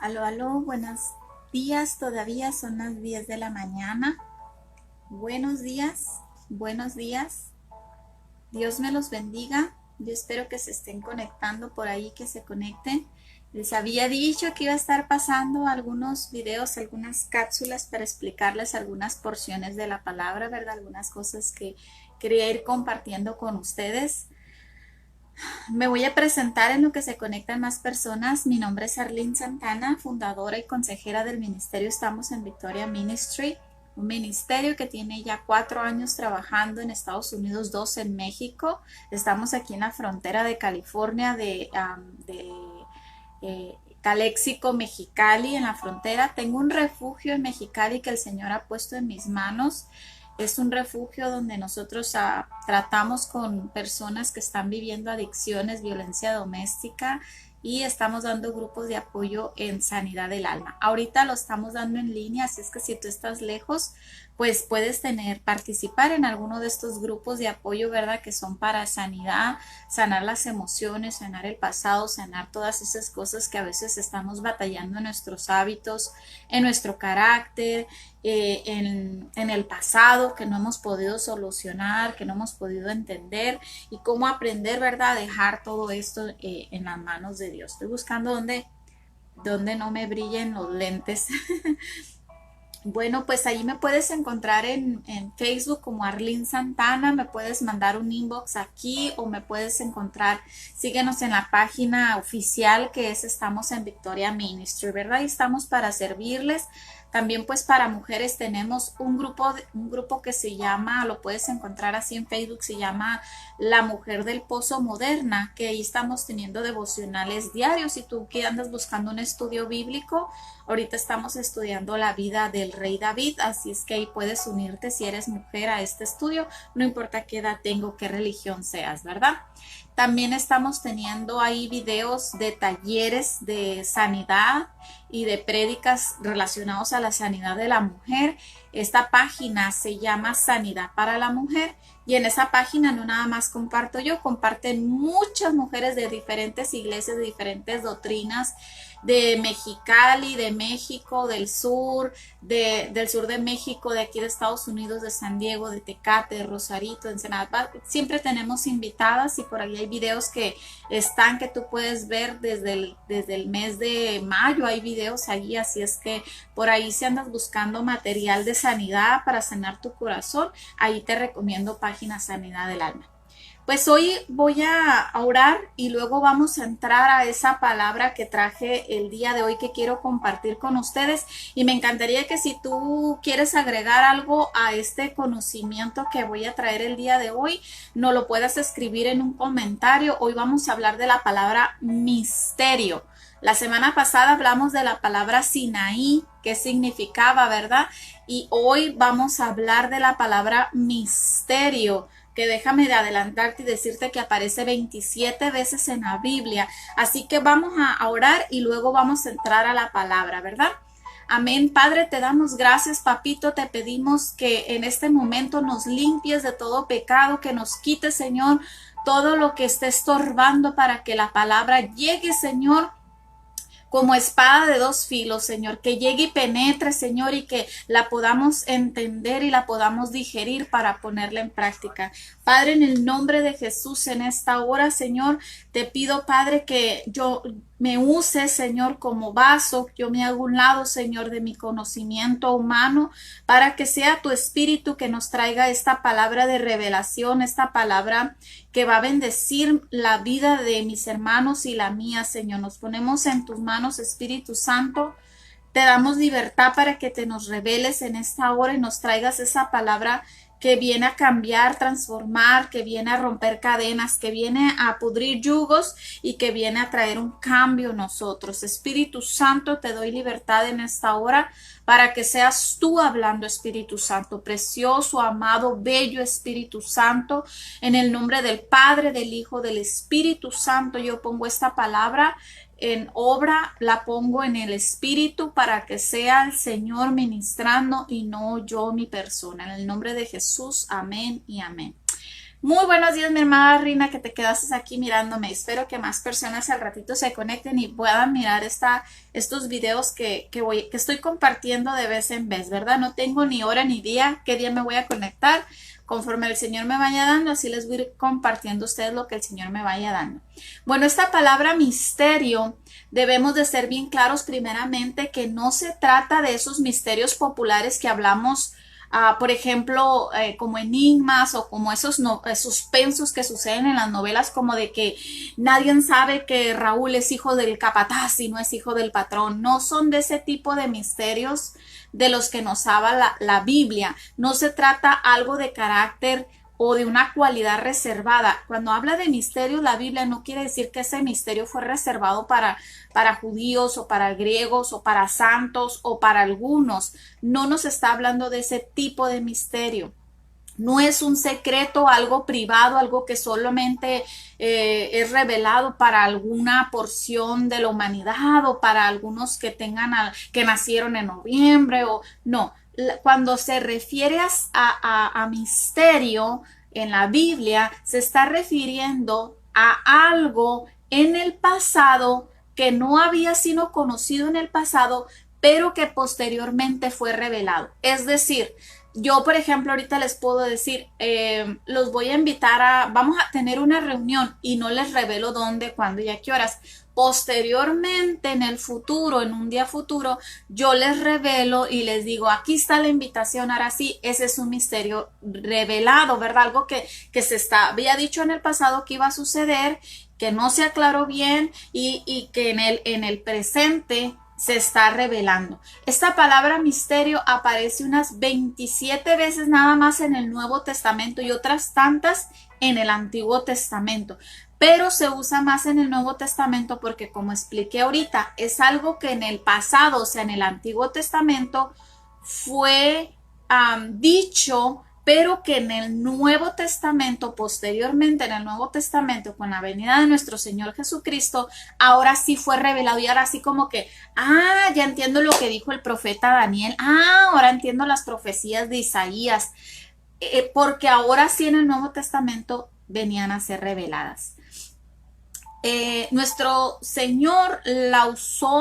Aló, aló, buenos días, todavía son las 10 de la mañana. Buenos días, buenos días. Dios me los bendiga. Yo espero que se estén conectando por ahí, que se conecten. Les había dicho que iba a estar pasando algunos videos, algunas cápsulas para explicarles algunas porciones de la palabra, ¿verdad? Algunas cosas que quería ir compartiendo con ustedes. Me voy a presentar en lo que se conectan más personas. Mi nombre es Arlene Santana, fundadora y consejera del ministerio Estamos en Victoria Ministry, un ministerio que tiene ya 4 años trabajando en Estados Unidos, 2 en México. Estamos aquí en la frontera de California, Calexico, Mexicali, en la frontera. Tengo un refugio en Mexicali que el Señor ha puesto en mis manos. Es un refugio donde nosotros tratamos con personas que están viviendo adicciones, violencia doméstica, y estamos dando grupos de apoyo en sanidad del alma. Ahorita lo estamos dando en línea, así es que si tú estás lejos, pues puedes participar en alguno de estos grupos de apoyo, ¿verdad? Que son para sanidad, sanar las emociones, sanar el pasado, sanar todas esas cosas que a veces estamos batallando en nuestros hábitos, en nuestro carácter, en el pasado, que no hemos podido solucionar, que no hemos podido entender, y cómo aprender, ¿verdad? A dejar todo esto en las manos de Dios. Estoy buscando donde no me brillen los lentes. Bueno, pues ahí me puedes encontrar en Facebook como Arlene Santana, me puedes mandar un inbox aquí o me puedes encontrar, síguenos en la página oficial que es Estamos en Victoria Ministry, ¿verdad? Y estamos para servirles. También pues para mujeres tenemos un grupo que se llama, lo puedes encontrar así en Facebook, se llama La Mujer del Pozo Moderna, que ahí estamos teniendo devocionales diarios. Si tú que andas buscando un estudio bíblico, ahorita estamos estudiando la vida del rey David, así es que ahí puedes unirte si eres mujer a este estudio, no importa qué edad tengo, qué religión seas, ¿verdad? También estamos teniendo ahí videos de talleres de sanidad y de prédicas relacionados a la sanidad de la mujer. Esta página se llama Sanidad para la Mujer, y en esa página no nada más comparto yo, comparten muchas mujeres de diferentes iglesias, de diferentes doctrinas, de Mexicali, de México, del sur de México, de aquí de Estados Unidos, de San Diego, de Tecate, de Rosarito, de Ensenada. Siempre tenemos invitadas, y por ahí hay videos que tú puedes ver desde el mes de mayo. Hay videos allí, así es que por ahí si andas buscando material de sanidad para sanar tu corazón, ahí te recomiendo página Sanidad del Alma. Pues hoy voy a orar y luego vamos a entrar a esa palabra que traje el día de hoy, que quiero compartir con ustedes, y me encantaría que si tú quieres agregar algo a este conocimiento que voy a traer el día de hoy, no lo puedas escribir en un comentario. Hoy vamos a hablar de la palabra misterio. La semana pasada hablamos de la palabra Sinaí, qué significaba, ¿verdad? Y hoy vamos a hablar de la palabra misterio, que déjame de adelantarte y decirte que aparece 27 veces en la Biblia. Así que vamos a orar y luego vamos a entrar a la palabra, ¿verdad? Amén. Padre, te damos gracias, papito. Te pedimos que en este momento nos limpies de todo pecado, que nos quites, Señor, todo lo que esté estorbando para que la palabra llegue, Señor, como espada de dos filos, Señor, que llegue y penetre, Señor, y que la podamos entender y la podamos digerir para ponerla en práctica. Padre, en el nombre de Jesús, en esta hora, Señor, te pido, Padre, que yo me use, Señor, como vaso. Yo me hago un lado, Señor, de mi conocimiento humano, para que sea tu Espíritu que nos traiga esta palabra de revelación, esta palabra que va a bendecir la vida de mis hermanos y la mía, Señor. Nos ponemos en tus manos, Espíritu Santo. Te damos libertad para que te nos reveles en esta hora y nos traigas esa palabra que viene a cambiar, transformar, que viene a romper cadenas, que viene a pudrir yugos y que viene a traer un cambio en nosotros. Espíritu Santo, te doy libertad en esta hora para que seas tú hablando, Espíritu Santo, precioso, amado, bello Espíritu Santo. En el nombre del Padre, del Hijo, del Espíritu Santo, yo pongo esta palabra en obra, la pongo en el Espíritu para que sea el Señor ministrando y no yo, mi persona. En el nombre de Jesús, amén y amén. Muy buenos días, mi hermana Rina, que te quedaste aquí mirándome. Espero que más personas al ratito se conecten y puedan mirar estos videos que estoy compartiendo de vez en vez, ¿verdad? No tengo ni hora ni día, qué día me voy a conectar. Conforme el Señor me vaya dando, así les voy a ir compartiendo a ustedes lo que el Señor me vaya dando. Bueno, esta palabra misterio, debemos de ser bien claros primeramente que no se trata de esos misterios populares que hablamos. Por ejemplo, como enigmas o como esos suspensos que suceden en las novelas, como de que nadie sabe que Raúl es hijo del capataz y no es hijo del patrón. No son de ese tipo de misterios de los que nos habla la Biblia. No se trata algo de carácter o de una cualidad reservada. Cuando habla de misterio, la Biblia no quiere decir que ese misterio fue reservado para judíos o para griegos o para santos o para algunos. No nos está hablando de ese tipo de misterio. No es un secreto, algo privado, algo que solamente es revelado para alguna porción de la humanidad o para algunos que que nacieron en noviembre o no. Cuando se refiere a misterio en la Biblia, se está refiriendo a algo en el pasado que no había sido conocido en el pasado, pero que posteriormente fue revelado. Es decir, yo, por ejemplo, ahorita les puedo decir, los voy a invitar vamos a tener una reunión y no les revelo dónde, cuándo y a qué horas. Posteriormente, en el futuro, en un día futuro, yo les revelo y les digo, aquí está la invitación, ahora sí, ese es un misterio revelado, ¿verdad? Algo que había dicho en el pasado que iba a suceder, que no se aclaró bien y que en el presente se está revelando. Esta palabra misterio aparece unas 27 veces nada más en el Nuevo Testamento y otras tantas en el Antiguo Testamento, pero se usa más en el Nuevo Testamento porque, como expliqué ahorita, es algo que en el pasado, o sea, en el Antiguo Testamento fue dicho, pero que en el Nuevo Testamento, posteriormente en el Nuevo Testamento, con la venida de nuestro Señor Jesucristo, ahora sí fue revelado y ahora sí como que, ya entiendo lo que dijo el profeta Daniel, ahora entiendo las profecías de Isaías, porque ahora sí en el Nuevo Testamento venían a ser reveladas. Nuestro Señor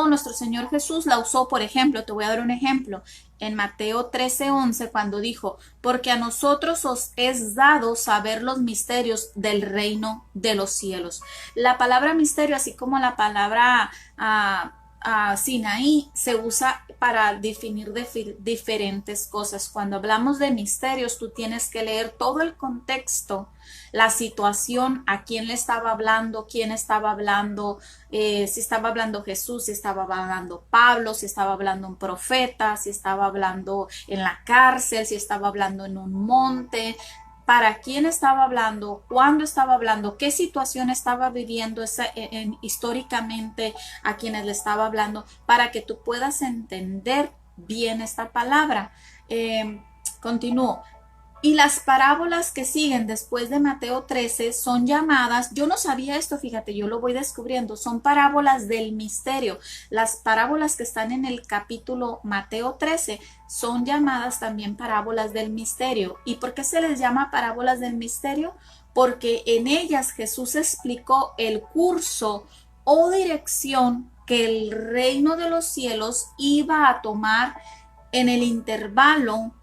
nuestro Señor Jesús la usó, por ejemplo, te voy a dar un ejemplo, en Mateo 13:11, cuando dijo, porque a nosotros os es dado saber los misterios del reino de los cielos. La palabra misterio, así como la palabra Sinaí, se usa para definir diferentes cosas. Cuando hablamos de misterios, tú tienes que leer todo el contexto, la situación, a quién le estaba hablando, quién estaba hablando, si estaba hablando Jesús, si estaba hablando Pablo, si estaba hablando un profeta, si estaba hablando en la cárcel, si estaba hablando en un monte, para quién estaba hablando, cuándo estaba hablando, qué situación estaba viviendo históricamente a quienes le estaba hablando, para que tú puedas entender bien esta palabra. Continúo. Y las parábolas que siguen después de Mateo 13 son llamadas, yo no sabía esto, fíjate, yo lo voy descubriendo, son parábolas del misterio. Las parábolas que están en el capítulo Mateo 13 son llamadas también parábolas del misterio. ¿Y por qué se les llama parábolas del misterio? Porque en ellas Jesús explicó el curso o dirección que el reino de los cielos iba a tomar en el intervalo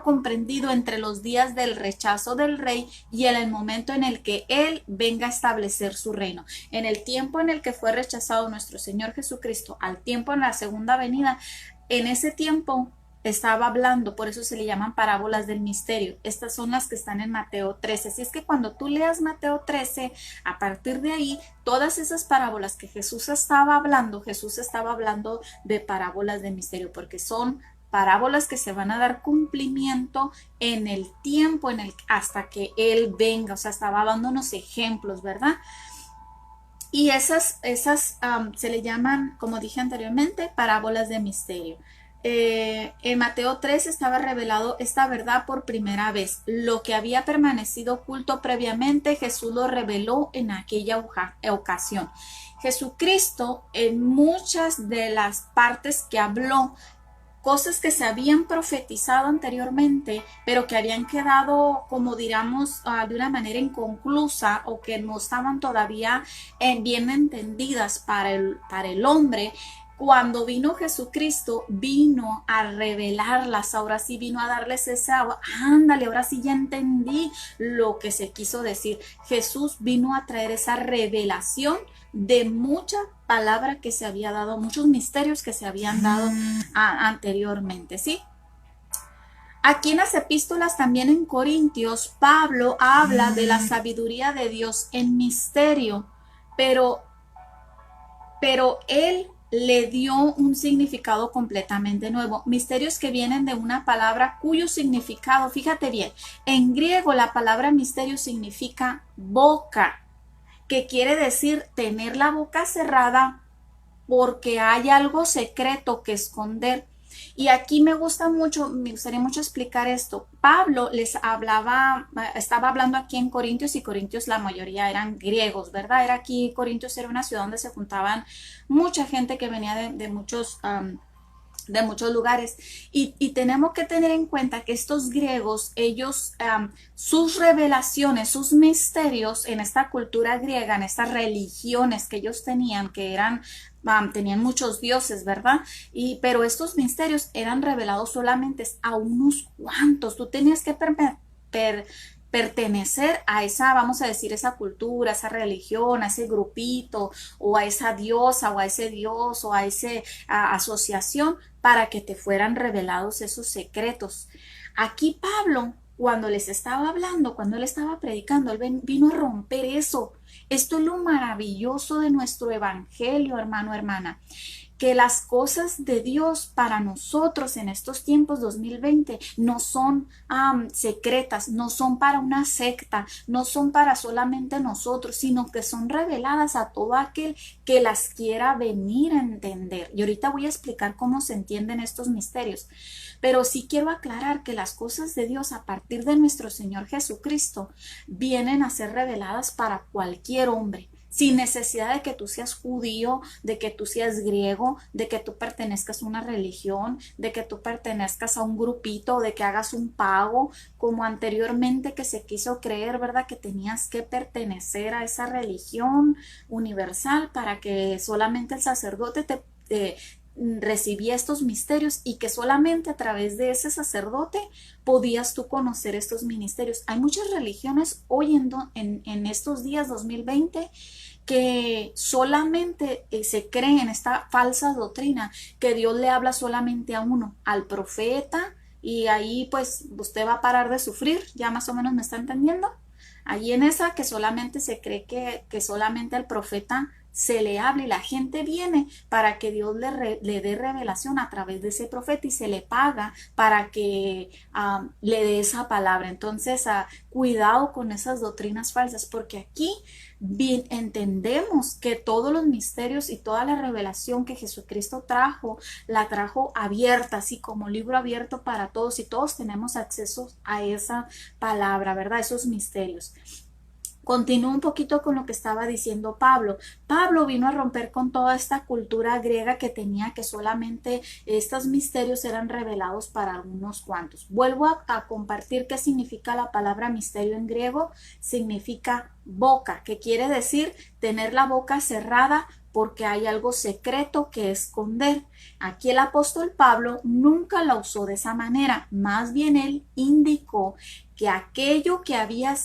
comprendido entre los días del rechazo del rey y en el momento en el que él venga a establecer su reino. En el tiempo en el que fue rechazado nuestro Señor Jesucristo, al tiempo en la segunda venida, en ese tiempo estaba hablando, por eso se le llaman parábolas del misterio. Estas son las que están en Mateo 13. Así es que cuando tú leas Mateo 13, a partir de ahí, todas esas parábolas que Jesús estaba hablando de parábolas del misterio, porque son parábolas que se van a dar cumplimiento en el tiempo hasta que Él venga, o sea, estaba dándonos ejemplos, ¿verdad? Y esas se le llaman, como dije anteriormente, parábolas de misterio. En Mateo 3 estaba revelado esta verdad por primera vez. Lo que había permanecido oculto previamente, Jesús lo reveló en aquella ocasión. Jesucristo, en muchas de las partes que habló, cosas que se habían profetizado anteriormente, pero que habían quedado, como diríamos, de una manera inconclusa o que no estaban todavía bien entendidas para el hombre. Cuando vino Jesucristo, vino a revelarlas, ahora sí vino a darles esa, ándale, ahora sí ya entendí lo que se quiso decir. Jesús vino a traer esa revelación de mucha palabra que se había dado, muchos misterios que se habían dado anteriormente, ¿sí? Aquí en las epístolas, también en Corintios, Pablo habla de la sabiduría de Dios en misterio, pero él le dio un significado completamente nuevo. Misterios que vienen de una palabra cuyo significado, fíjate bien, en griego la palabra misterio significa boca, que quiere decir tener la boca cerrada porque hay algo secreto que esconder. Y aquí me gustaría mucho explicar esto. Pablo estaba hablando aquí en Corintios, y Corintios la mayoría eran griegos, ¿verdad? Corintios era una ciudad donde se juntaban mucha gente que venía de muchos lugares, y tenemos que tener en cuenta que estos griegos, ellos, sus revelaciones, sus misterios en esta cultura griega, en estas religiones que ellos tenían, que tenían muchos dioses, ¿verdad? Pero estos misterios eran revelados solamente a unos cuantos. Tú tenías que pertenecer a esa, vamos a decir, esa cultura, esa religión, a ese grupito, o a esa diosa, o a ese dios, o a esa asociación, para que te fueran revelados esos secretos. Aquí Pablo, cuando les estaba hablando, cuando él estaba predicando, él vino a romper eso. Esto es lo maravilloso de nuestro evangelio, hermano, hermana, que las cosas de Dios para nosotros en estos tiempos 2020 no son secretas, no son para una secta, no son para solamente nosotros, sino que son reveladas a todo aquel que las quiera venir a entender. Y ahorita voy a explicar cómo se entienden estos misterios, pero sí quiero aclarar que las cosas de Dios a partir de nuestro Señor Jesucristo vienen a ser reveladas para cualquier hombre, sin necesidad de que tú seas judío, de que tú seas griego, de que tú pertenezcas a una religión, de que tú pertenezcas a un grupito, de que hagas un pago, como anteriormente que se quiso creer, ¿verdad? Que tenías que pertenecer a esa religión universal para que solamente el sacerdote recibía estos misterios, y que solamente a través de ese sacerdote podías tú conocer estos ministerios. Hay muchas religiones hoy en estos días 2020 que solamente se cree en esta falsa doctrina que Dios le habla solamente a uno, al profeta, y ahí pues usted va a parar de sufrir. Ya más o menos me está entendiendo. Ahí en esa que solamente se cree que solamente al profeta se le habla, y la gente viene para que Dios le dé revelación a través de ese profeta, y se le paga para que le dé esa palabra. Entonces, cuidado con esas doctrinas falsas, porque aquí bien entendemos que todos los misterios y toda la revelación que Jesucristo trajo, la trajo abierta, así como libro abierto para todos, y todos tenemos acceso a esa palabra, ¿verdad? Esos misterios. Continúo un poquito con lo que estaba diciendo Pablo. Pablo vino a romper con toda esta cultura griega que tenía que solamente estos misterios eran revelados para unos cuantos. Vuelvo a compartir qué significa la palabra misterio en griego. Significa boca, que quiere decir tener la boca cerrada porque hay algo secreto que esconder. Aquí el apóstol Pablo nunca la usó de esa manera, más bien él indicó que aquello que había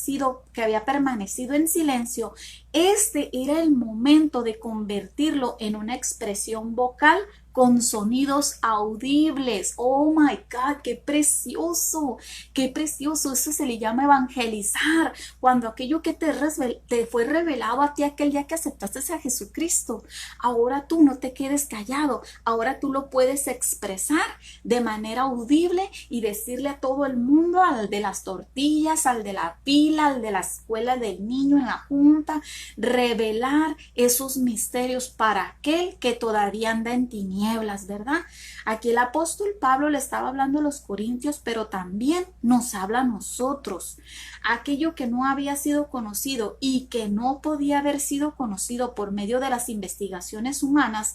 permanecido en silencio, este era el momento de convertirlo en una expresión vocal con sonidos audibles. Oh my God, qué precioso, qué precioso. Eso se le llama evangelizar, cuando aquello que te fue revelado a ti aquel día que aceptaste a Jesucristo, ahora tú no te quedes callado, ahora tú lo puedes expresar de manera audible y decirle a todo el mundo, al de las tortillas, al de la pila, al de la escuela del niño en la junta, revelar esos misterios para aquel que todavía anda en tinieblas, ¿verdad? Aquí el apóstol Pablo le estaba hablando a los corintios, pero también nos habla a nosotros. Aquello que no había sido conocido y que no podía haber sido conocido por medio de las investigaciones humanas,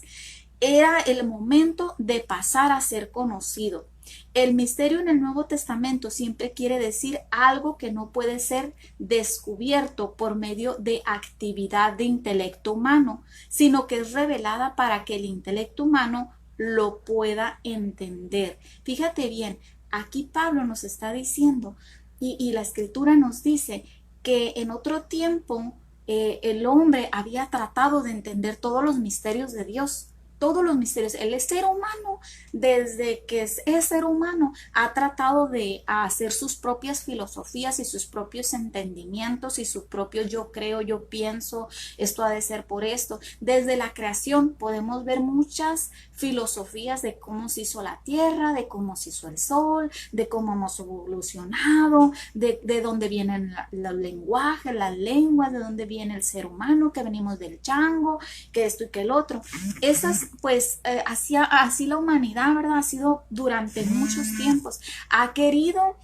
era el momento de pasar a ser conocido. El misterio en el Nuevo Testamento siempre quiere decir algo que no puede ser descubierto por medio de actividad de intelecto humano, sino que es revelada para que el intelecto humano lo pueda entender. Fíjate bien, aquí Pablo nos está diciendo y la escritura nos dice que en otro tiempo el hombre había tratado de entender todos los misterios de Dios, todos los misterios. El ser humano, desde que es ser humano, ha tratado de hacer sus propias filosofías y sus propios entendimientos y su propio yo creo, yo pienso, esto ha de ser por esto. Desde la creación podemos ver muchas filosofías de cómo se hizo la tierra, de cómo se hizo el sol, de cómo hemos evolucionado, de dónde vienen los lenguajes, las lenguas, de dónde viene el ser humano, que venimos del chango, que esto y que el otro. Esas pues así la humanidad, ¿verdad? Ha sido durante muchos tiempos, ha querido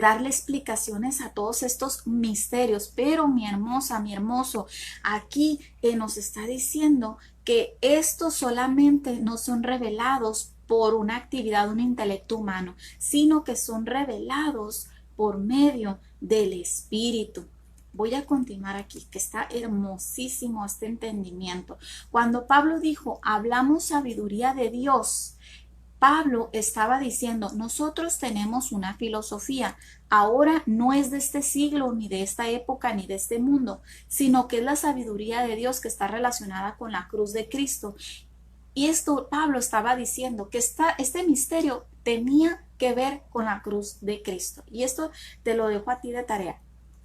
darle explicaciones a todos estos misterios, pero mi hermosa, mi hermoso, aquí nos está diciendo que estos solamente no son revelados por una actividad, un intelecto humano, sino que son revelados por medio del Espíritu. Voy a continuar aquí, que está hermosísimo este entendimiento. Cuando Pablo dijo, hablamos sabiduría de Dios, Pablo estaba diciendo, nosotros tenemos una filosofía, ahora no es de este siglo, ni de esta época, ni de este mundo, sino que es la sabiduría de Dios que está relacionada con la cruz de Cristo. Y esto Pablo estaba diciendo, que este misterio tenía que ver con la cruz de Cristo. Y esto te lo dejo a ti de tarea.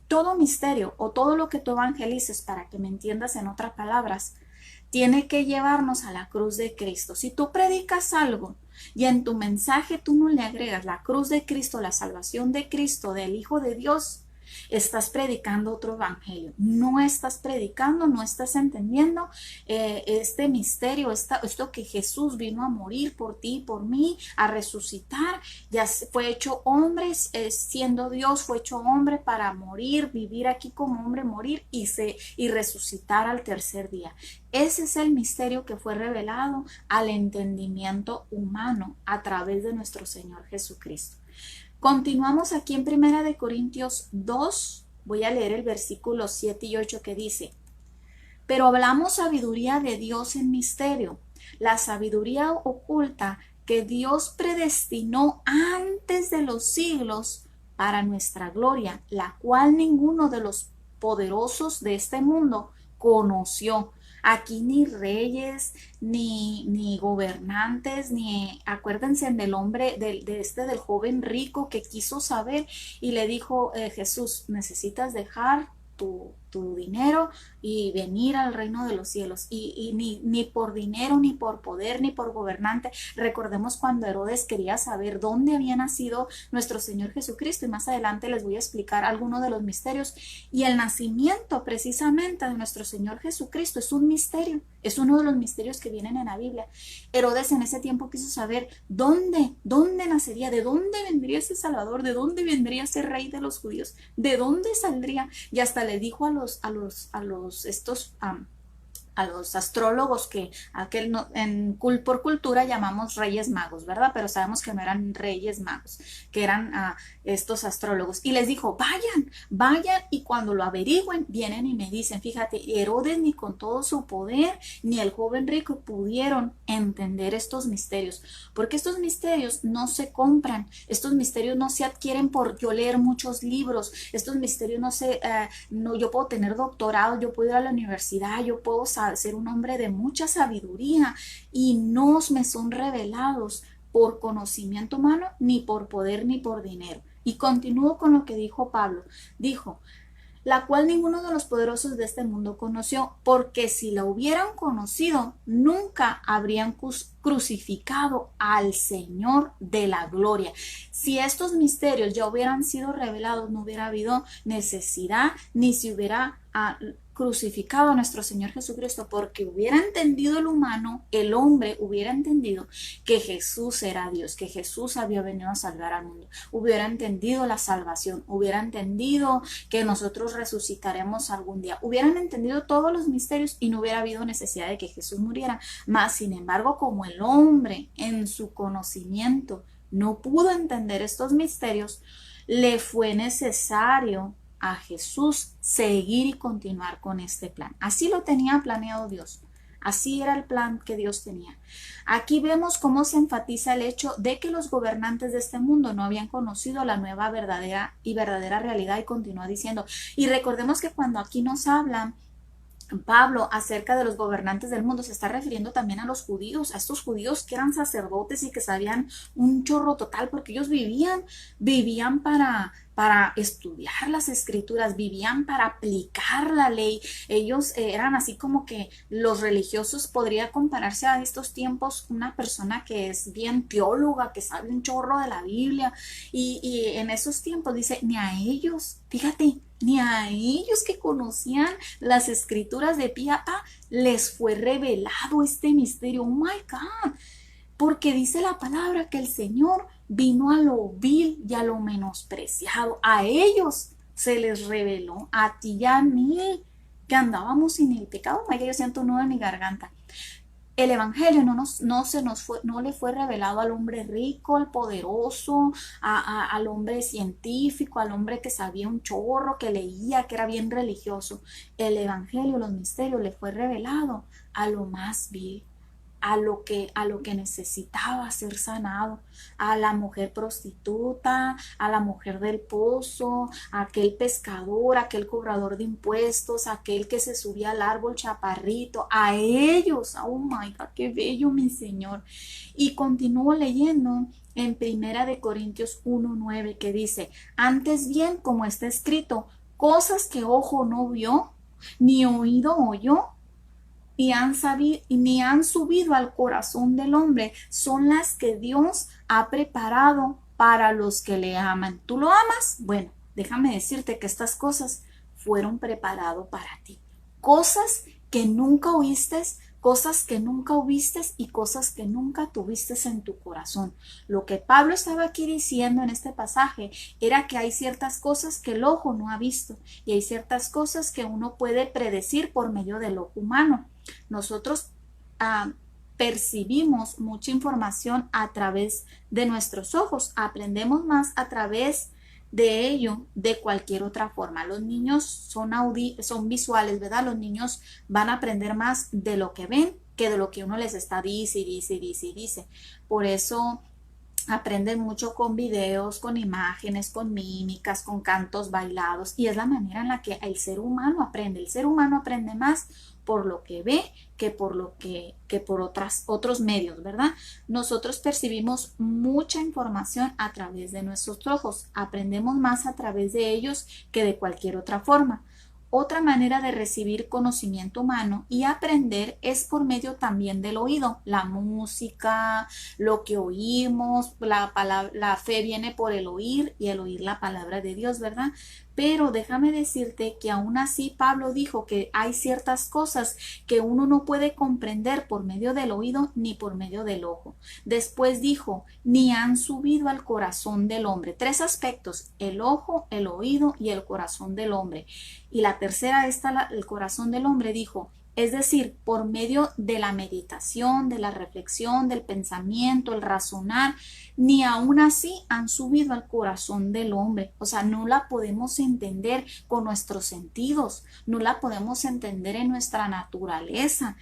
Todo misterio o todo lo que tú evangelices, para que me entiendas en otras palabras, tiene que llevarnos a la cruz de Cristo. Si tú predicas algo y en tu mensaje tú no le agregas la cruz de Cristo, la salvación de Cristo, del Hijo de Dios, estás predicando otro evangelio, no estás predicando, no estás entendiendo este misterio, esto que Jesús vino a morir por ti y por mí, a resucitar, ya fue hecho hombre, siendo Dios, fue hecho hombre para morir, vivir aquí como hombre, morir y resucitar al tercer día. Ese es el misterio que fue revelado al entendimiento humano a través de nuestro Señor Jesucristo. Continuamos aquí en 1 Corintios 2, voy a leer el versículo 7 y 8 que dice, pero hablamos sabiduría de Dios en misterio, la sabiduría oculta que Dios predestinó antes de los siglos para nuestra gloria, la cual ninguno de los poderosos de este mundo conoció. Aquí ni reyes, ni gobernantes, acuérdense del hombre, del joven rico que quiso saber y le dijo, Jesús, necesitas dejar tu dinero y venir al reino de los cielos. Y ni por dinero, ni por poder, ni por gobernante. Recordemos cuando Herodes quería saber dónde había nacido nuestro Señor Jesucristo, y más adelante les voy a explicar algunos de los misterios. Y el nacimiento precisamente de nuestro Señor Jesucristo es un misterio, es uno de los misterios que vienen en la Biblia. Herodes en ese tiempo quiso saber dónde nacería, de dónde vendría ese Salvador, de dónde vendría ese rey de los judíos, de dónde saldría, y hasta le dijo a los astrólogos que por cultura llamamos reyes magos, ¿verdad? Pero sabemos que no eran reyes magos, que eran estos astrólogos. Y les dijo, vayan y cuando lo averigüen, vienen y me dicen. Fíjate, Herodes ni con todo su poder, ni el joven rico pudieron entender estos misterios, porque estos misterios no se compran, estos misterios no se adquieren por yo leer muchos libros, estos misterios yo puedo tener doctorado, yo puedo ir a la universidad, yo puedo ser un hombre de mucha sabiduría y no me son revelados por conocimiento humano, ni por poder, ni por dinero. Y continúo con lo que dijo Pablo. Dijo, la cual ninguno de los poderosos de este mundo conoció, porque si la hubieran conocido, nunca habrían crucificado al Señor de la gloria. Si estos misterios ya hubieran sido revelados, no hubiera habido necesidad, ni se hubiera crucificado a nuestro Señor Jesucristo, porque hubiera entendido el humano, el hombre hubiera entendido que Jesús era Dios, que Jesús había venido a salvar al mundo, hubiera entendido la salvación, hubiera entendido que nosotros resucitaremos algún día, hubieran entendido todos los misterios y no hubiera habido necesidad de que Jesús muriera. Mas, sin embargo, como el hombre en su conocimiento no pudo entender estos misterios, le fue necesario a Jesús seguir y continuar con este plan. Así lo tenía planeado Dios. Así era el plan que Dios tenía. Aquí vemos cómo se enfatiza el hecho de que los gobernantes de este mundo no habían conocido la nueva verdadera realidad, y continúa diciendo. Y recordemos que cuando aquí nos hablan Pablo acerca de los gobernantes del mundo, se está refiriendo también a los judíos, a estos judíos que eran sacerdotes y que sabían un chorro total, porque ellos vivían para estudiar las escrituras, vivían para aplicar la ley. Ellos eran así como que los religiosos, podría compararse a estos tiempos una persona que es bien teóloga, que sabe un chorro de la Biblia, y en esos tiempos dice, ni a ellos, fíjate, ni a ellos que conocían las escrituras de pie a pa les fue revelado este misterio. Oh my God, porque dice la palabra que el Señor vino a lo vil y a lo menospreciado. A ellos se les reveló, a ti y a mí, que andábamos sin el pecado. My God, yo siento un nudo en mi garganta. El evangelio no le fue revelado al hombre rico, al poderoso, al hombre científico, al hombre que sabía un chorro, que leía, que era bien religioso. El evangelio, los misterios, le fue revelado a lo más vil, a lo que necesitaba ser sanado, a la mujer prostituta, a la mujer del pozo, a aquel pescador, a aquel cobrador de impuestos, a aquel que se subía al árbol chaparrito, a ellos. Oh my God, qué bello, mi Señor. Y continúo leyendo en Primera de Corintios 1:9, que dice, antes bien, como está escrito, cosas que ojo no vio, ni oído oyó, ni han subido al corazón del hombre, son las que Dios ha preparado para los que le aman. ¿Tú lo amas? Bueno, déjame decirte que estas cosas fueron preparadas para ti. Cosas que nunca oíste, cosas que nunca oíste y cosas que nunca tuviste en tu corazón. Lo que Pablo estaba aquí diciendo en este pasaje era que hay ciertas cosas que el ojo no ha visto y hay ciertas cosas que uno puede predecir por medio del ojo humano. Nosotros percibimos mucha información a través de nuestros ojos, aprendemos más a través de ello de cualquier otra forma. Los niños son visuales, ¿verdad? Los niños van a aprender más de lo que ven que de lo que uno les está dice. Por eso aprenden mucho con videos, con imágenes, con mímicas, con cantos bailados, y es la manera en la que el ser humano aprende. El ser humano aprende más por lo que ve que por otros medios, ¿verdad? Nosotros percibimos mucha información a través de nuestros ojos, aprendemos más a través de ellos que de cualquier otra forma. Otra manera de recibir conocimiento humano y aprender es por medio también del oído, la música, lo que oímos, la fe viene por el oír y el oír la palabra de Dios, ¿verdad? Pero déjame decirte que aún así Pablo dijo que hay ciertas cosas que uno no puede comprender por medio del oído ni por medio del ojo. Después dijo, ni han subido al corazón del hombre. Tres aspectos, el ojo, el oído y el corazón del hombre. Y la tercera está el corazón del hombre, dijo, es decir, por medio de la meditación, de la reflexión, del pensamiento, el razonar, ni aún así han subido al corazón del hombre. O sea, no la podemos entender con nuestros sentidos, no la podemos entender en nuestra naturaleza.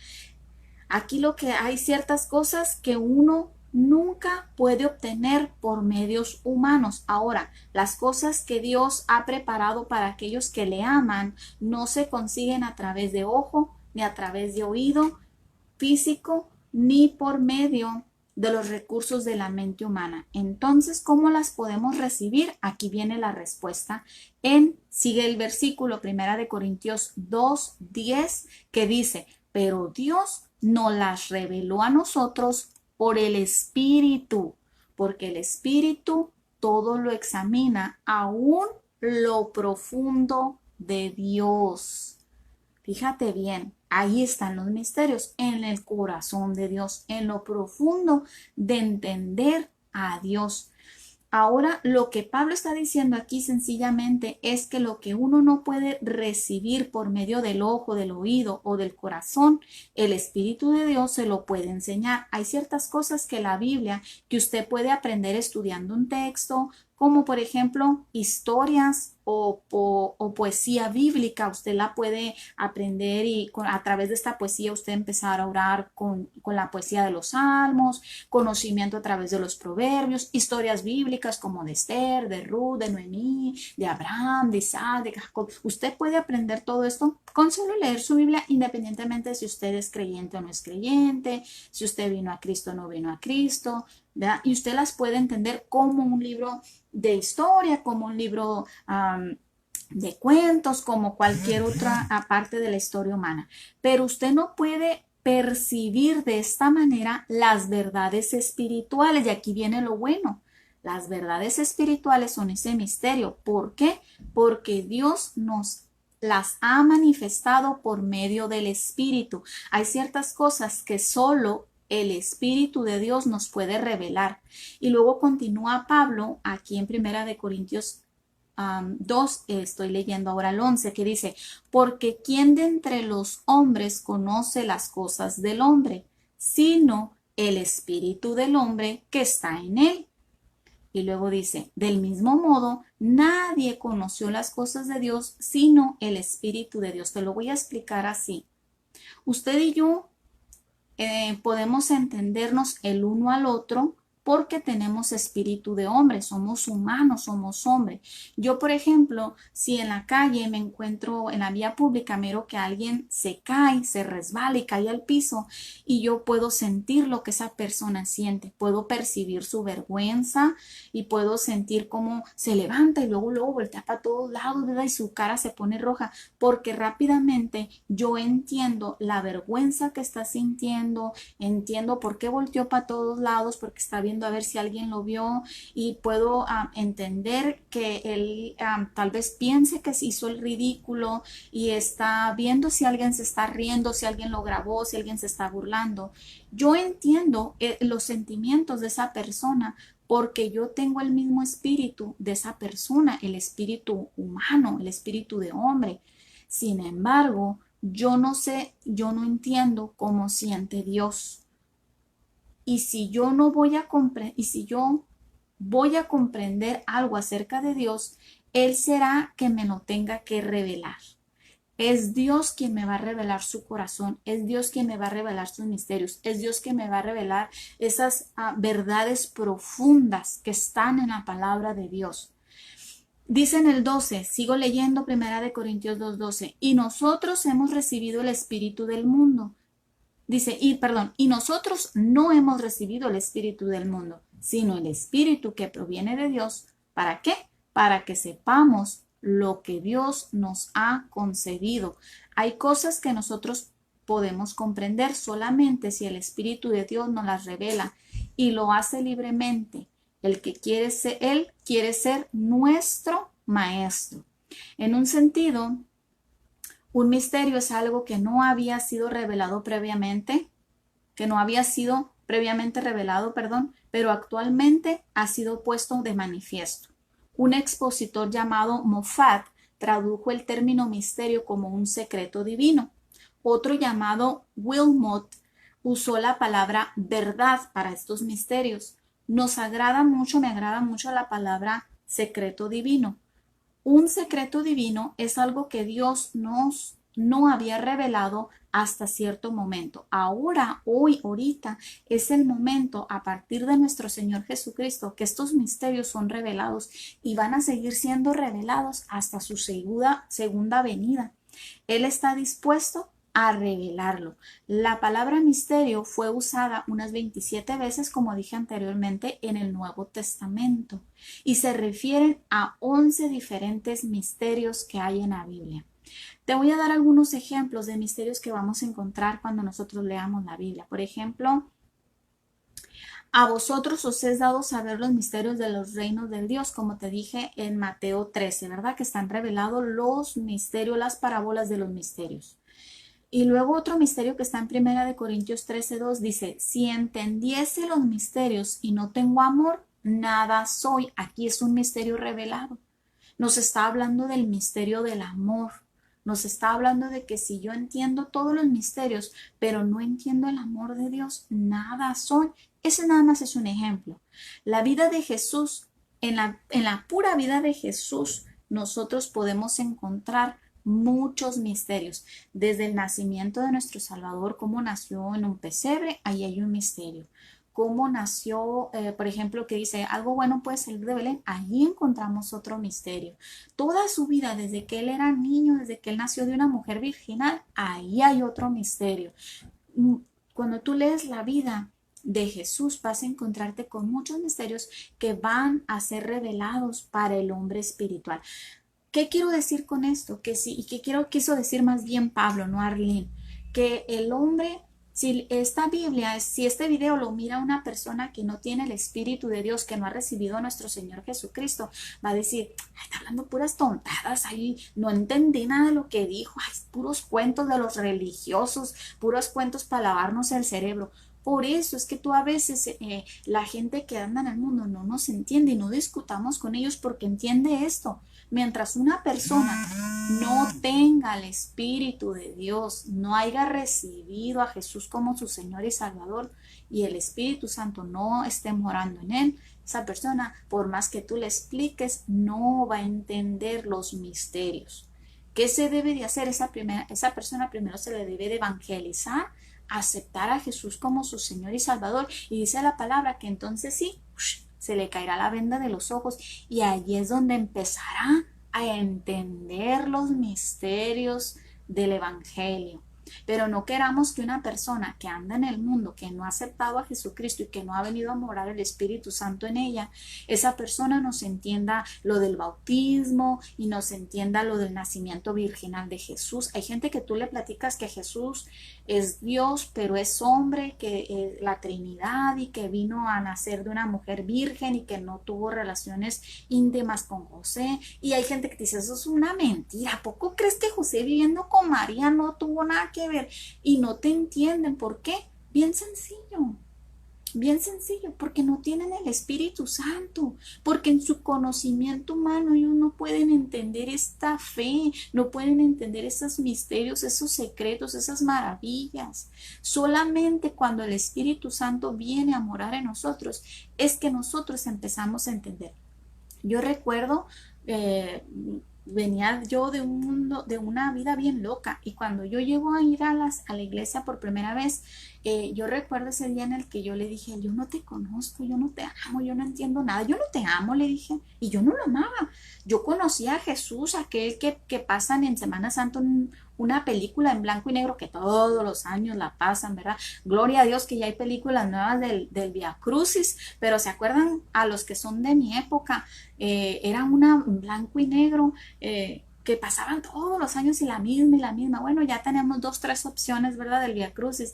Aquí lo que hay ciertas cosas que uno nunca puede obtener por medios humanos. Ahora, las cosas que Dios ha preparado para aquellos que le aman no se consiguen a través de ojo, ni a través de oído físico, ni por medio de los recursos de la mente humana. Entonces, ¿cómo las podemos recibir? Aquí viene la respuesta. Sigue el versículo 1 Corintios 2:10, que dice, pero Dios nos las reveló a nosotros por el Espíritu, porque el Espíritu todo lo examina, aún lo profundo de Dios. Fíjate bien, ahí están los misterios, en el corazón de Dios, en lo profundo de entender a Dios. Ahora, lo que Pablo está diciendo aquí sencillamente es que lo que uno no puede recibir por medio del ojo, del oído o del corazón, el Espíritu de Dios se lo puede enseñar. Hay ciertas cosas que la Biblia, que usted puede aprender estudiando un texto, como por ejemplo historias o poesía bíblica. Usted la puede aprender y a través de esta poesía usted empezar a orar con la poesía de los salmos, conocimiento a través de los proverbios, historias bíblicas como de Esther, de Ruth, de Noemí, de Abraham, de Isaac, de Jacob. Usted puede aprender todo esto con solo leer su Biblia, independientemente de si usted es creyente o no es creyente, si usted vino a Cristo o no vino a Cristo, ¿verdad? Y usted las puede entender como un libro de historia, como un libro de cuentos, como cualquier otra parte de la historia humana. Pero usted no puede percibir de esta manera las verdades espirituales. Y aquí viene lo bueno. Las verdades espirituales son ese misterio. ¿Por qué? Porque Dios nos las ha manifestado por medio del Espíritu. Hay ciertas cosas que solo el Espíritu de Dios nos puede revelar. Y luego continúa Pablo aquí en Primera de Corintios 2, estoy leyendo ahora el 11, que dice, porque ¿quién de entre los hombres conoce las cosas del hombre, sino el espíritu del hombre que está en él? Y luego dice, del mismo modo, nadie conoció las cosas de Dios, sino el espíritu de Dios. Te lo voy a explicar así. Usted y yo podemos entendernos el uno al otro porque tenemos espíritu de hombre, somos humanos, somos hombres. Yo, por ejemplo, si en la calle me encuentro en la vía pública, miro que alguien se cae, se resbala y cae al piso y yo puedo sentir lo que esa persona siente, puedo percibir su vergüenza y puedo sentir cómo se levanta y luego voltea para todos lados, ¿verdad? Y su cara se pone roja porque rápidamente yo entiendo la vergüenza que está sintiendo, entiendo por qué volteó para todos lados, porque está viendo a ver si alguien lo vio y puedo entender que él tal vez piense que se hizo el ridículo y está viendo si alguien se está riendo, si alguien lo grabó, si alguien se está burlando. Yo entiendo los sentimientos de esa persona porque yo tengo el mismo espíritu de esa persona, el espíritu humano, el espíritu de hombre. Sin embargo, yo no sé, yo no entiendo cómo siente Dios. Y si yo no voy a y si yo voy a comprender algo acerca de Dios, Él será que me lo tenga que revelar. Es Dios quien me va a revelar su corazón, es Dios quien me va a revelar sus misterios, es Dios quien me va a revelar esas verdades profundas que están en la palabra de Dios. Dice en el 12, sigo leyendo Primera de Corintios 2:12, y nosotros hemos recibido el espíritu del mundo. Dice, y nosotros no hemos recibido el espíritu del mundo, sino el espíritu que proviene de Dios. ¿Para qué? Para que sepamos lo que Dios nos ha concedido. Hay cosas que nosotros podemos comprender solamente si el Espíritu de Dios nos las revela y lo hace libremente. Él quiere ser nuestro maestro. En un sentido, un misterio es algo que no había sido revelado previamente, que no había sido previamente revelado, perdón, pero actualmente ha sido puesto de manifiesto. Un expositor llamado Moffat tradujo el término misterio como un secreto divino. Otro llamado Wilmot usó la palabra verdad para estos misterios. Me agrada mucho la palabra secreto divino. Un secreto divino es algo que Dios no había revelado hasta cierto momento. Ahorita es el momento a partir de nuestro Señor Jesucristo que estos misterios son revelados y van a seguir siendo revelados hasta su segunda venida. Él está dispuesto a revelarlo. La palabra misterio fue usada unas 27 veces, como dije anteriormente, en el Nuevo Testamento y se refieren a 11 diferentes misterios que hay en la Biblia. Te voy a dar algunos ejemplos de misterios que vamos a encontrar cuando nosotros leamos la Biblia. Por ejemplo, a vosotros os es dado saber los misterios de los reinos del Dios, como te dije en Mateo 13, ¿verdad? Que están revelados los misterios, las parábolas de los misterios. Y luego otro misterio que está en Primera de Corintios 13:2 dice, si entendiese los misterios y no tengo amor, nada soy. Aquí es un misterio revelado. Nos está hablando del misterio del amor. Nos está hablando de que si yo entiendo todos los misterios, pero no entiendo el amor de Dios, nada soy. Ese nada más es un ejemplo. La vida de Jesús, en la pura vida de Jesús, nosotros podemos encontrar muchos misterios. Desde el nacimiento de nuestro Salvador, cómo nació en un pesebre, ahí hay un misterio. Cómo nació, por ejemplo, que dice algo bueno puede salir de Belén, ahí encontramos otro misterio. Toda su vida, desde que él era niño, desde que él nació de una mujer virginal, ahí hay otro misterio. Cuando tú lees la vida de Jesús, vas a encontrarte con muchos misterios que van a ser revelados para el hombre espiritual. ¿Qué quiero decir con esto? Que sí, y que quiso decir más bien Pablo, no Arlene, que el hombre, si esta Biblia, si este video lo mira una persona que no tiene el Espíritu de Dios, que no ha recibido a nuestro Señor Jesucristo, va a decir, "Ay, está hablando puras tontadas, ahí no entendí nada de lo que dijo, ay, puros cuentos de los religiosos, puros cuentos para lavarnos el cerebro". Por eso es que tú a veces la gente que anda en el mundo no nos entiende y no discutamos con ellos porque entiende esto. Mientras una persona no tenga el Espíritu de Dios, no haya recibido a Jesús como su Señor y Salvador y el Espíritu Santo no esté morando en él, esa persona, por más que tú le expliques, no va a entender los misterios. ¿Qué se debe de hacer? Esa persona primero se le debe de evangelizar, aceptar a Jesús como su Señor y Salvador, y dice la palabra que entonces sí, se le caerá la venda de los ojos y allí es donde empezará a entender los misterios del Evangelio. Pero no queramos que una persona que anda en el mundo, que no ha aceptado a Jesucristo y que no ha venido a morar el Espíritu Santo en ella, esa persona nos entienda lo del bautismo y nos entienda lo del nacimiento virginal de Jesús. Hay gente que tú le platicas que Jesús es Dios, pero es hombre, que es la Trinidad y que vino a nacer de una mujer virgen y que no tuvo relaciones íntimas con José. Y hay gente que dice, eso es una mentira. ¿A poco crees que José viviendo con María no tuvo nada que ver? Y no te entienden. ¿Por qué? Bien sencillo, porque no tienen el Espíritu Santo, porque en su conocimiento humano ellos no pueden entender esta fe, no pueden entender esos misterios, esos secretos, esas maravillas. Solamente cuando el Espíritu Santo viene a morar en nosotros es que nosotros empezamos a entender. Yo recuerdo, venía yo de un mundo, de una vida bien loca, y cuando yo llego a ir a la iglesia por primera vez, yo recuerdo ese día en el que yo le dije, yo no te conozco, yo no te amo, yo no entiendo nada, yo no te amo, le dije, y yo no lo amaba. Yo conocía a Jesús, aquel que pasan en Semana Santa una película en blanco y negro que todos los años la pasan, ¿verdad? Gloria a Dios que ya hay películas nuevas del Via Crucis, pero ¿se acuerdan a los que son de mi época? Era una en blanco y negro, que pasaban todos los años y la misma y la misma. Bueno, ya tenemos dos, tres opciones, ¿verdad? Del Via Crucis.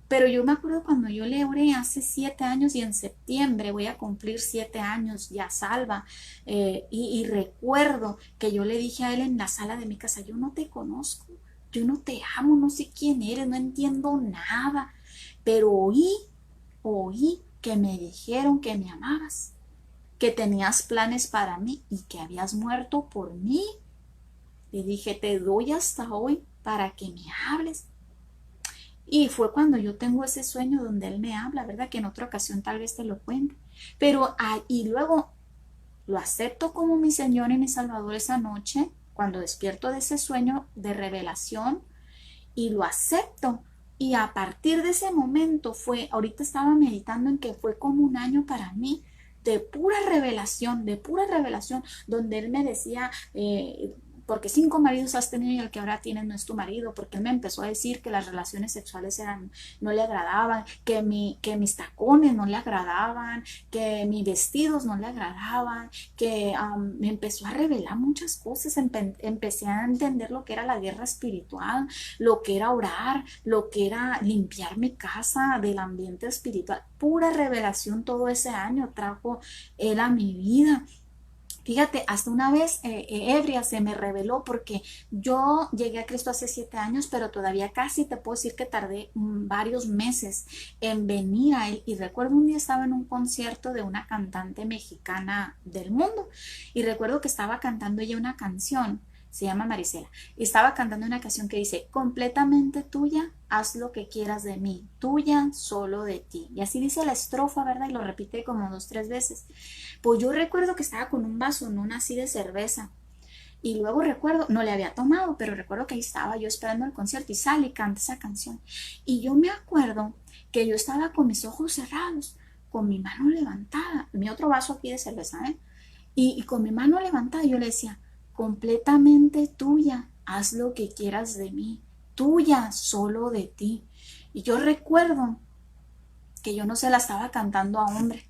Pero yo me acuerdo cuando yo le oré hace 7 años y en septiembre voy a cumplir 7 años ya salva. Y recuerdo que yo le dije a él en la sala de mi casa, yo no te conozco, yo no te amo, no sé quién eres, no entiendo nada. Pero oí que me dijeron que me amabas, que tenías planes para mí y que habías muerto por mí. Le dije, te doy hasta hoy para que me hables. Y fue cuando yo tengo ese sueño donde él me habla, ¿verdad? Que en otra ocasión tal vez te lo cuente. Pero, y luego lo acepto como mi Señor y mi Salvador esa noche, cuando despierto de ese sueño de revelación, y lo acepto. Y a partir de ese momento ahorita estaba meditando en que fue como un año para mí de pura revelación, donde él me decía, porque 5 maridos has tenido y el que ahora tienes no es tu marido, porque él me empezó a decir que las relaciones sexuales no le agradaban, que mis tacones no le agradaban, que mis vestidos no le agradaban, que me empezó a revelar muchas cosas. Empecé a entender lo que era la guerra espiritual, lo que era orar, lo que era limpiar mi casa del ambiente espiritual. Pura revelación todo ese año trajo él a mi vida. Fíjate, hasta una vez ebria se me reveló porque yo llegué a Cristo hace 7 años, pero todavía casi te puedo decir que tardé varios meses en venir a Él. Y recuerdo un día estaba en un concierto de una cantante mexicana del mundo y recuerdo que estaba cantando ella una canción, se llama Marisela, y estaba cantando una canción que dice, completamente tuya, haz lo que quieras de mí, tuya, solo de ti. Y así dice la estrofa, ¿verdad? Y lo repite como 2, 3 veces. Pues yo recuerdo que estaba con un vaso, no así de cerveza. Y luego recuerdo, no le había tomado, pero recuerdo que ahí estaba yo esperando el concierto y sale y canta esa canción. Y yo me acuerdo que yo estaba con mis ojos cerrados, con mi mano levantada, mi otro vaso aquí de cerveza, ¿eh? Y con mi mano levantada yo le decía, completamente tuya, haz lo que quieras de mí, tuya, solo de ti. Y yo recuerdo que yo no se la estaba cantando a hombre,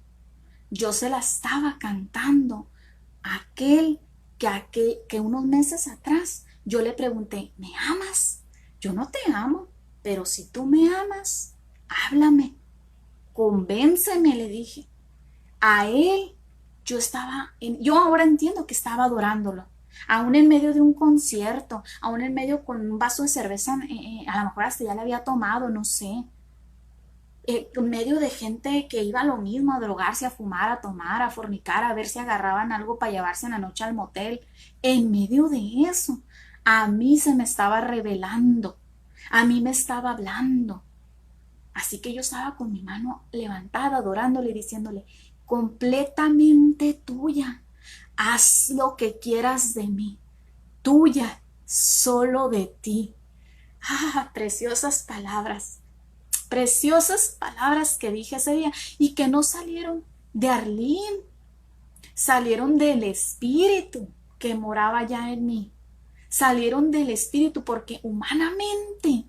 yo se la estaba cantando a que unos meses atrás yo le pregunté, ¿me amas? Yo no te amo, pero si tú me amas, háblame, convénceme, le dije. A él yo ahora entiendo que estaba adorándolo. Aún en medio de un concierto, aún en medio con un vaso de cerveza, a lo mejor hasta ya le había tomado, no sé, en medio de gente que iba a lo mismo, a drogarse, a fumar, a tomar, a fornicar, a ver si agarraban algo para llevarse en la noche al motel. En medio de eso, a mí se me estaba revelando, a mí me estaba hablando. Así que yo estaba con mi mano levantada, adorándole, diciéndole, completamente tuya, haz lo que quieras de mí, tuya, solo de ti. Ah, preciosas palabras que dije ese día y que no salieron de Arlene, salieron del Espíritu que moraba ya en mí, salieron del Espíritu porque humanamente,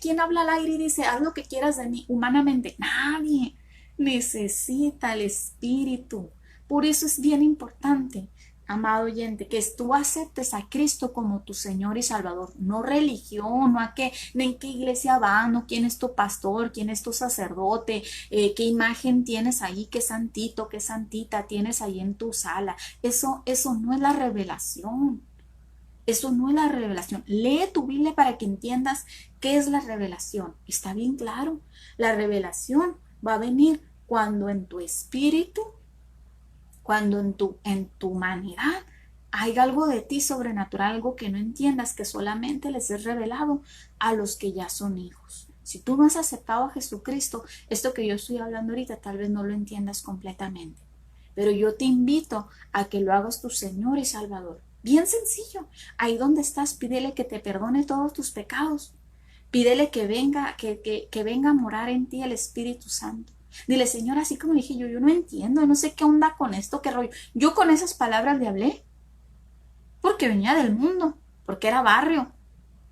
¿quién habla al aire y dice, haz lo que quieras de mí? Humanamente, nadie necesita el Espíritu. Por eso es bien importante, amado oyente, que tú aceptes a Cristo como tu Señor y Salvador, no religión, no a qué, ni en qué iglesia vas, no quién es tu pastor, quién es tu sacerdote, qué imagen tienes ahí, qué santito, qué santita tienes ahí en tu sala. Eso no es la revelación. Eso no es la revelación. Lee tu Biblia para que entiendas qué es la revelación. Está bien claro. La revelación va a venir cuando en tu espíritu, cuando en tu humanidad hay algo de ti sobrenatural, algo que no entiendas, que solamente les es revelado a los que ya son hijos. Si tú no has aceptado a Jesucristo, esto que yo estoy hablando ahorita tal vez no lo entiendas completamente. Pero yo te invito a que lo hagas tu Señor y Salvador. Bien sencillo. Ahí donde estás, pídele que te perdone todos tus pecados. Pídele que venga a morar en ti el Espíritu Santo. Dile, Señor, así como dije yo no entiendo, no sé qué onda con esto, qué rollo. Yo con esas palabras le hablé, porque venía del mundo, porque era barrio,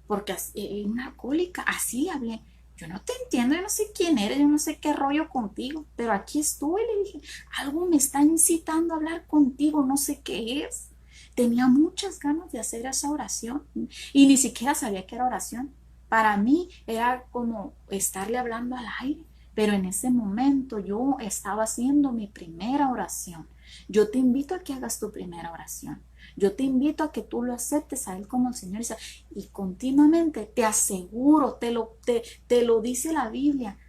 porque una alcohólica, así le hablé. Yo no te entiendo, yo no sé quién eres, yo no sé qué rollo contigo, pero aquí estoy, le dije, algo me está incitando a hablar contigo, no sé qué es. Tenía muchas ganas de hacer esa oración y ni siquiera sabía que era oración. Para mí era como estarle hablando al aire, pero en ese momento yo estaba haciendo mi primera oración. Yo te invito a que hagas tu primera oración. Yo te invito a que tú lo aceptes a Él como el Señor y continuamente te aseguro, te lo dice la Biblia,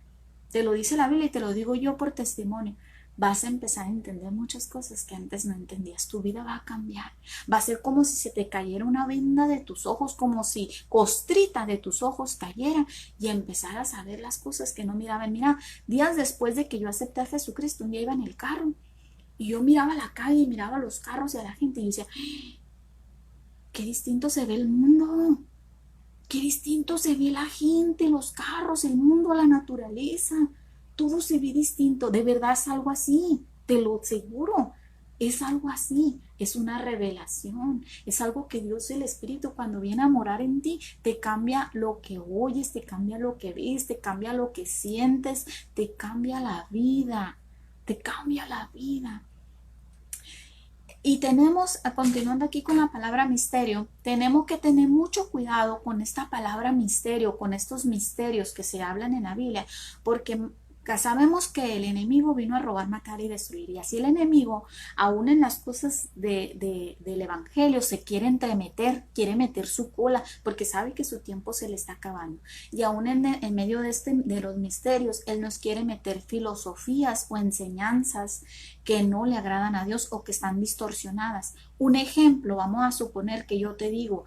te lo dice la Biblia y te lo digo yo por testimonio. Vas a empezar a entender muchas cosas que antes no entendías. Tu vida va a cambiar. Va a ser como si se te cayera una venda de tus ojos, como si costrita de tus ojos cayera y empezaras a ver las cosas que no miraban. Mira, días después de que yo acepté a Jesucristo, un día iba en el carro y yo miraba la calle y miraba los carros y a la gente y yo decía, qué distinto se ve el mundo. Qué distinto se ve la gente, los carros, el mundo, la naturaleza. Todo se ve distinto. De verdad es algo así. Te lo aseguro. Es algo así. Es una revelación. Es algo que Dios, el Espíritu, cuando viene a morar en ti, te cambia lo que oyes, te cambia lo que ves, te cambia lo que sientes, te cambia la vida. Te cambia la vida. Y tenemos, continuando aquí con la palabra misterio, tenemos que tener mucho cuidado con esta palabra misterio, con estos misterios que se hablan en la Biblia, porque Sabemos que el enemigo vino a robar, matar y destruir. Y así el enemigo, aún en las cosas del evangelio, se quiere entremeter, quiere meter su cola, porque sabe que su tiempo se le está acabando. Y aún en medio de los misterios, él nos quiere meter filosofías o enseñanzas que no le agradan a Dios o que están distorsionadas. Un ejemplo, vamos a suponer que yo te digo,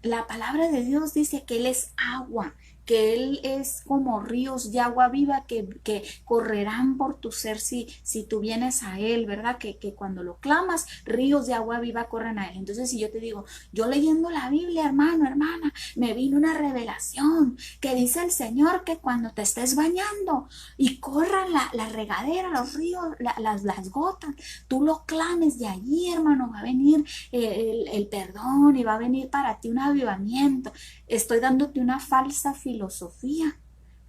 la palabra de Dios dice que Él es agua, que Él es como ríos de agua viva que correrán por tu ser si tú vienes a Él, ¿verdad? Que cuando lo clamas, ríos de agua viva corren a Él. Entonces, si yo te digo, yo leyendo la Biblia, hermano, hermana, me vino una revelación que dice el Señor que cuando te estés bañando y corran la regadera, los ríos, las gotas, tú lo clames de allí, hermano, va a venir el perdón y va a venir para ti un avivamiento. Estoy dándote una falsa filosofía.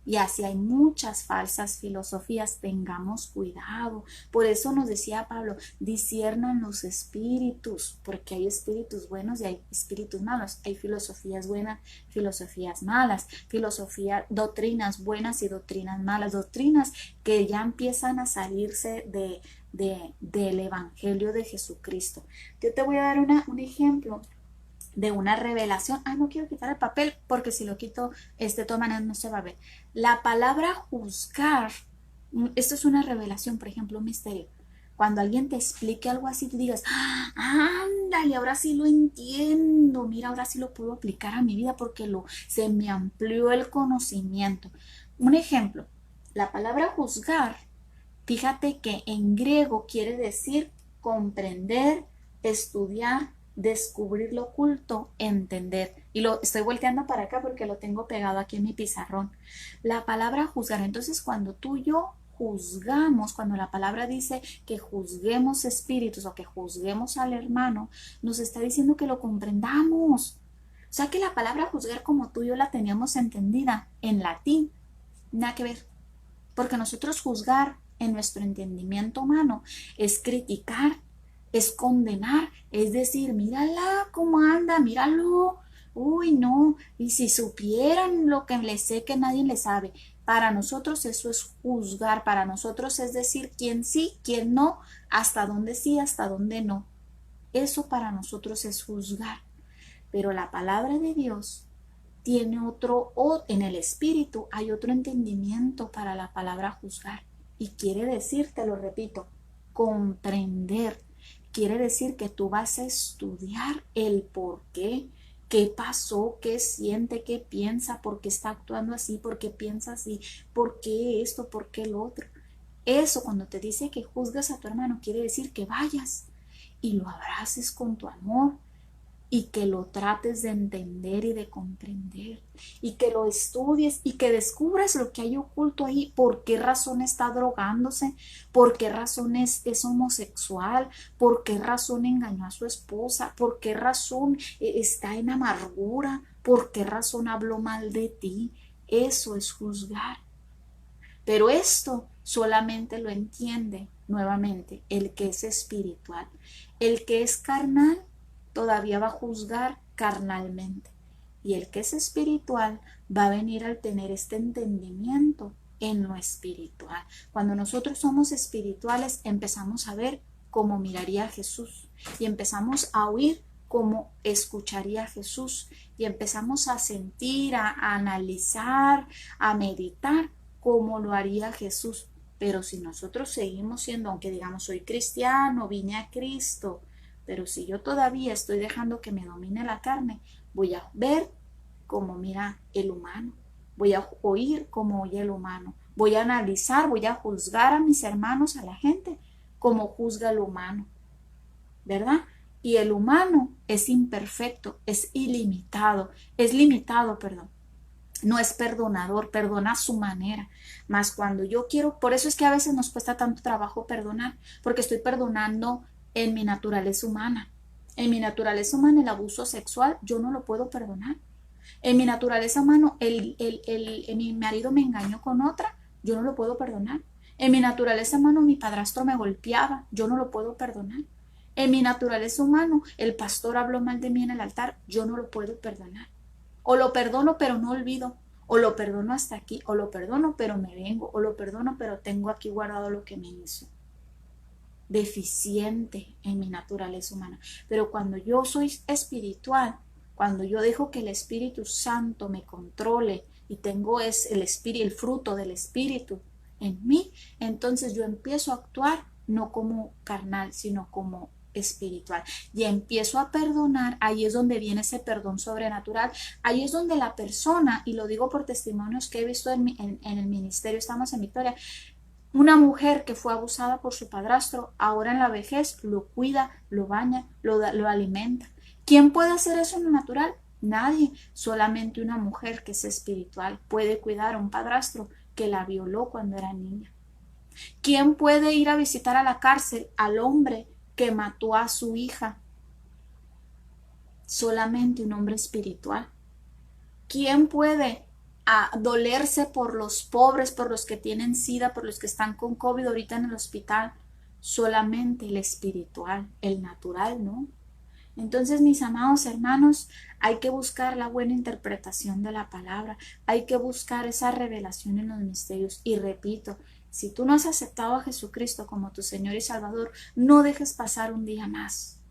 Y así hay muchas falsas filosofías, tengamos cuidado. Por eso nos decía Pablo, disciernan los espíritus, porque hay espíritus buenos y hay espíritus malos. Hay filosofías buenas, filosofías malas, doctrinas buenas y doctrinas malas, doctrinas que ya empiezan a salirse del Evangelio de Jesucristo. Yo te voy a dar un ejemplo de una revelación. No quiero quitar el papel porque si lo quito, de todas maneras no se va a ver. La palabra juzgar, esto es una revelación, por ejemplo, un misterio. Cuando alguien te explique algo así, tú digas, ándale, ahora sí lo entiendo, mira, ahora sí lo puedo aplicar a mi vida porque se me amplió el conocimiento. Un ejemplo, la palabra juzgar, fíjate que en griego quiere decir comprender, estudiar, descubrir lo oculto, entender. Y lo estoy volteando para acá porque lo tengo pegado aquí en mi pizarrón. La palabra juzgar. Entonces, cuando tú y yo juzgamos, cuando la palabra dice que juzguemos espíritus o que juzguemos al hermano, nos está diciendo que lo comprendamos. O sea que la palabra juzgar como tú y yo la teníamos entendida en latín, nada que ver. Porque nosotros juzgar en nuestro entendimiento humano es criticar, es condenar, es decir, mírala cómo anda, míralo, uy, no, y si supieran lo que le sé que nadie le sabe. Para nosotros eso es juzgar, para nosotros es decir quién sí, quién no, hasta dónde sí, hasta dónde no. Eso para nosotros es juzgar. Pero la palabra de Dios tiene en el espíritu hay otro entendimiento para la palabra juzgar. Y quiere decir, te lo repito, comprender. Quiere decir que tú vas a estudiar el por qué pasó, qué siente, qué piensa, por qué está actuando así, por qué piensa así, por qué esto, por qué lo otro. Eso cuando te dice que juzgas a tu hermano, quiere decir que vayas y lo abraces con tu amor y que lo trates de entender y de comprender y que lo estudies y que descubras lo que hay oculto ahí, por qué razón está drogándose, por qué razón es homosexual, por qué razón engañó a su esposa, por qué razón está en amargura, por qué razón habló mal de ti. Eso es juzgar. Pero esto solamente lo entiende nuevamente el que es espiritual. El que es carnal todavía va a juzgar carnalmente. Y el que es espiritual va a venir al tener este entendimiento en lo espiritual. Cuando nosotros somos espirituales, empezamos a ver cómo miraría Jesús y empezamos a oír cómo escucharía Jesús y empezamos a sentir, a analizar, a meditar cómo lo haría Jesús. Pero si nosotros seguimos siendo, aunque digamos soy cristiano, vine a Cristo, pero si yo todavía estoy dejando que me domine la carne, voy a ver cómo mira el humano, voy a oír cómo oye el humano, voy a analizar, voy a juzgar a mis hermanos, a la gente, como juzga el humano, ¿verdad? Y el humano es imperfecto, es limitado, perdón. No es perdonador, perdona a su manera. Más cuando yo quiero, por eso es que a veces nos cuesta tanto trabajo perdonar, porque estoy perdonando en mi naturaleza humana. En mi naturaleza humana el abuso sexual yo no lo puedo perdonar. En mi naturaleza humana mi marido me engañó con otra, yo no lo puedo perdonar. En mi naturaleza humana mi padrastro me golpeaba, yo no lo puedo perdonar. En mi naturaleza humana el pastor habló mal de mí en el altar, yo no lo puedo perdonar. O lo perdono pero no olvido, O lo perdono hasta aquí, o lo perdono pero me vengo, o lo perdono pero tengo aquí guardado lo que me hizo. Deficiente en mi naturaleza humana. Pero cuando yo soy espiritual, cuando yo dejo que el Espíritu Santo me controle y tengo el fruto del Espíritu en mí, entonces yo empiezo a actuar no como carnal, sino como espiritual. Y empiezo a perdonar. Ahí es donde viene ese perdón sobrenatural. Ahí es donde la persona, y lo digo por testimonios que he visto en el ministerio, estamos en Victoria, una mujer que fue abusada por su padrastro, ahora en la vejez lo cuida, lo baña, lo alimenta. ¿Quién puede hacer eso en lo natural? Nadie. Solamente una mujer que es espiritual puede cuidar a un padrastro que la violó cuando era niña. ¿Quién puede ir a visitar a la cárcel al hombre que mató a su hija? Solamente un hombre espiritual. ¿Quién puede dolerse por los pobres, por los que tienen SIDA, por los que están con COVID ahorita en el hospital? Solamente el espiritual, el natural, ¿no? Entonces, mis amados hermanos, hay que buscar la buena interpretación de la palabra, hay que buscar esa revelación en los misterios. Y repito, si tú no has aceptado a Jesucristo como tu Señor y Salvador, no dejes pasar un día más.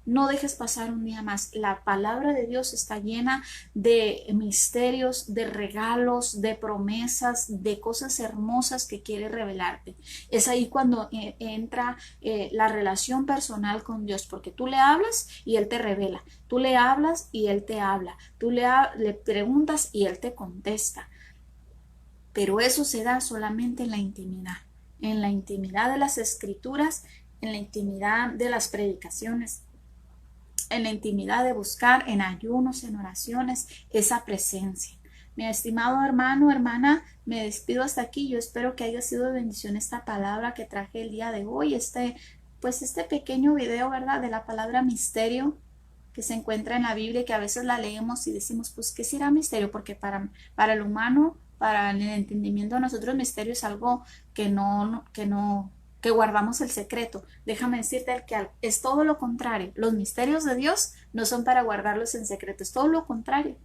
No dejes pasar un día más. La palabra de Dios está llena de misterios, de regalos, de promesas, de cosas hermosas que quiere revelarte. Es ahí cuando entra la relación personal con Dios, porque tú le hablas y Él te revela. Tú le hablas y Él te habla. Tú le preguntas y Él te contesta. Pero eso se da solamente en la intimidad de las escrituras, en la intimidad de las predicaciones, en la intimidad de buscar en ayunos, en oraciones, esa presencia. Mi estimado hermano, hermana, me despido hasta aquí. Yo espero que haya sido de bendición esta palabra que traje el día de hoy, este pequeño video, ¿verdad? De la palabra misterio que se encuentra en la Biblia y que a veces la leemos y decimos, pues, ¿qué será misterio? Porque para el humano, para el entendimiento de nosotros, misterio es algo que guardamos el secreto. Déjame decirte que es todo lo contrario. Los misterios de Dios no son para guardarlos en secreto, es todo lo contrario.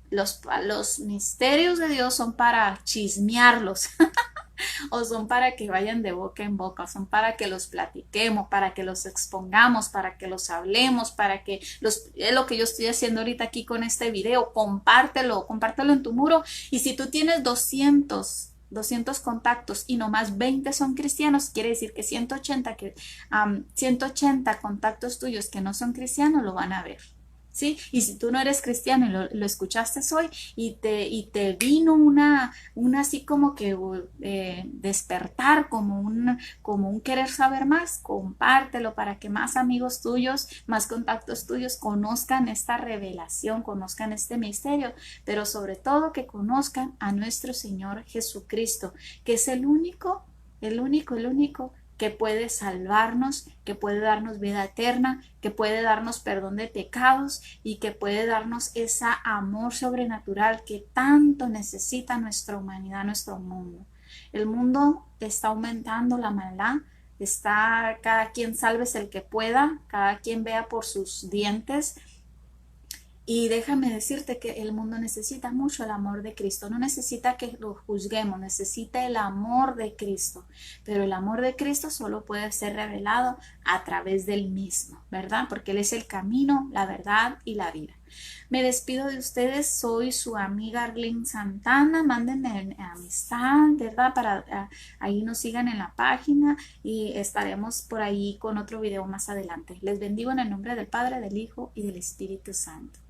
Los misterios de Dios son para chismearlos o son para que vayan de boca en boca, o son para que los platiquemos, para que los expongamos, para que los hablemos, es lo que yo estoy haciendo ahorita aquí con este video. Compártelo en tu muro. Y si tú tienes 200 contactos y nomás 20 son cristianos, quiere decir que 180 contactos tuyos que no son cristianos lo van a ver. ¿Sí? Y si tú no eres cristiano y lo escuchaste hoy y te vino una así como que despertar, como un querer saber más, compártelo para que más amigos tuyos, más contactos tuyos conozcan esta revelación, conozcan este misterio, pero sobre todo que conozcan a nuestro Señor Jesucristo, que es el único que puede salvarnos, que puede darnos vida eterna, que puede darnos perdón de pecados y que puede darnos ese amor sobrenatural que tanto necesita nuestra humanidad, nuestro mundo. El mundo está aumentando la maldad, está cada quien sálvese el que pueda, cada quien vea por sus dientes. Y déjame decirte que el mundo necesita mucho el amor de Cristo, no necesita que lo juzguemos, necesita el amor de Cristo, pero el amor de Cristo solo puede ser revelado a través del mismo, ¿verdad? Porque Él es el camino, la verdad y la vida. Me despido de ustedes, soy su amiga Arlene Santana, mándenme amistad, ¿verdad? Para ahí nos sigan en la página y estaremos por ahí con otro video más adelante. Les bendigo en el nombre del Padre, del Hijo y del Espíritu Santo.